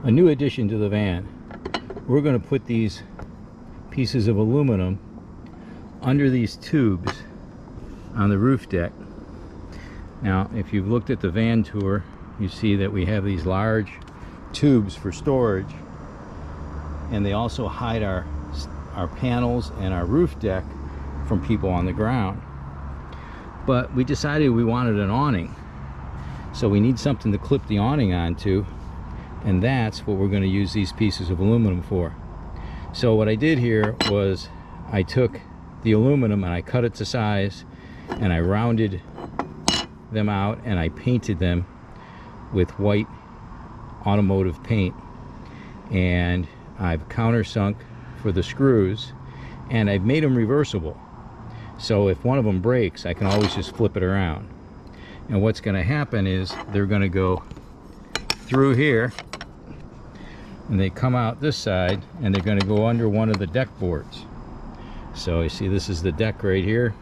a new addition to the van. We're going to put these pieces of aluminum under these tubes on the roof deck. Now, if you've looked at the Vantour, you see that we have these large tubes for storage, and they also hide our panels and our roof deck from people on the ground. But we decided we wanted an awning, so we need something to clip the awning onto, and that's what we're going to use these pieces of aluminum for. So what I did here was I took the aluminum and I cut it to size, and I rounded them out, and I painted them with white automotive paint, and I've countersunk for the screws, and I've made them reversible, so if one of them breaks I can always just flip it around. And what's going to happen is they're going to go through here, and they come out this side, and they're going to go under one of the deck boards. So you see, this is the deck right here,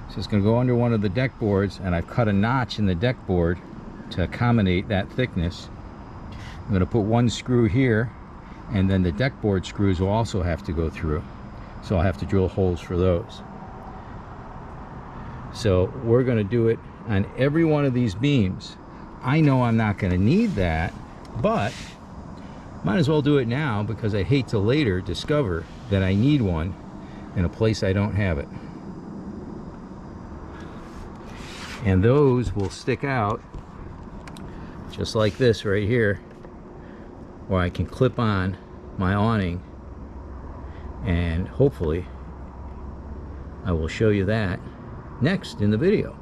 so it's going to go under one of the deck boards, and I've cut a notch in the deck board to accommodate that thickness. I'm going to put one screw here, and then the deck board screws will also have to go through, so I'll have to drill holes for those. So we're going to do it on every one of these beams. I know I'm not going to need that, but might as well do it now, because I hate to later discover that I need one in a place I don't have it. And those will stick out just like this right here, where I can clip on my awning, and hopefully I will show you that next in the video.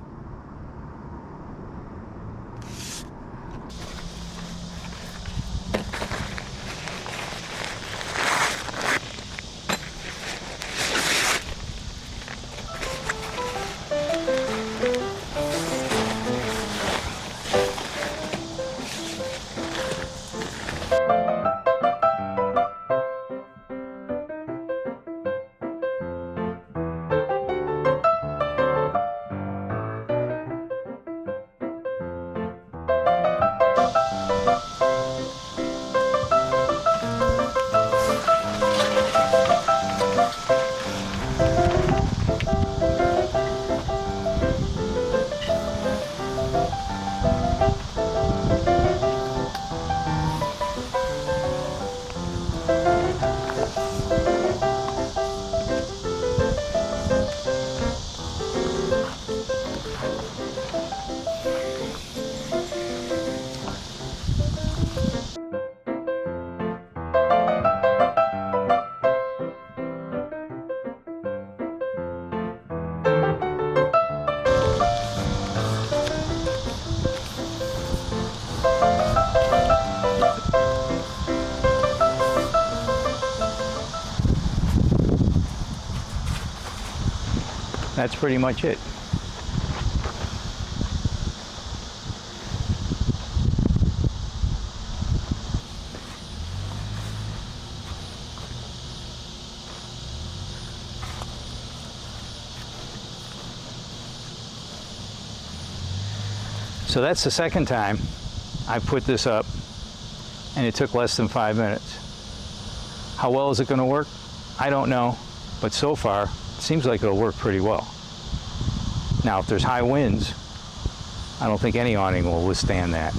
That's pretty much it. So that's the second time I put this up, and it took less than 5 minutes. How well is it going to work? I don't know, but so far it seems like it'll work pretty well. Now, if there's high winds, I don't think any awning will withstand that.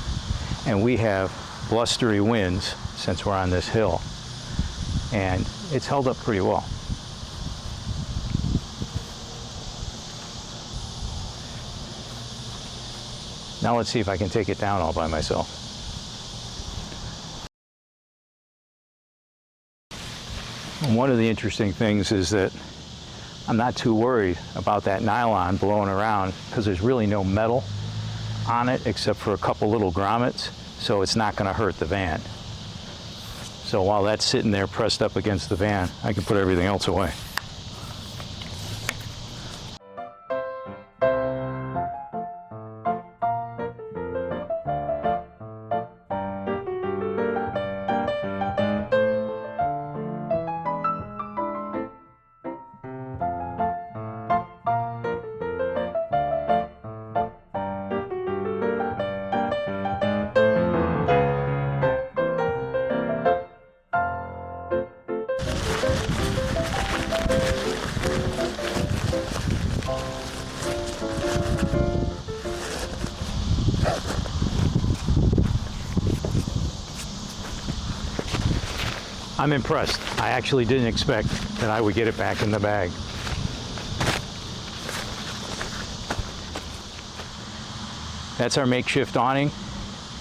And we have blustery winds since we're on this hill, and it's held up pretty well. Now let's see if I can take it down all by myself. And one of the interesting things is that I'm not too worried about that nylon blowing around, because there's really no metal on it except for a couple little grommets, so it's not going to hurt the van. So while that's sitting there pressed up against the van, I can put everything else away. I'm impressed. I actually didn't expect that I would get it back in the bag. That's our makeshift awning.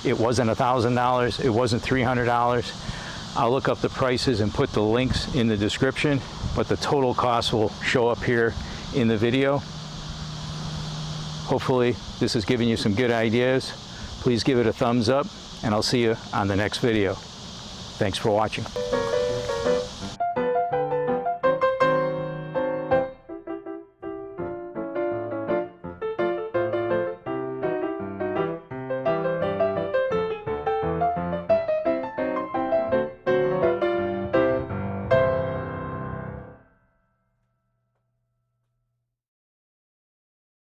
It wasn't $1,000, it wasn't $300. I'll look up the prices and put the links in the description, but the total cost will show up here in the video. Hopefully this has given you some good ideas. Please give it a thumbs up, and I'll see you on the next video. Thanks for watching.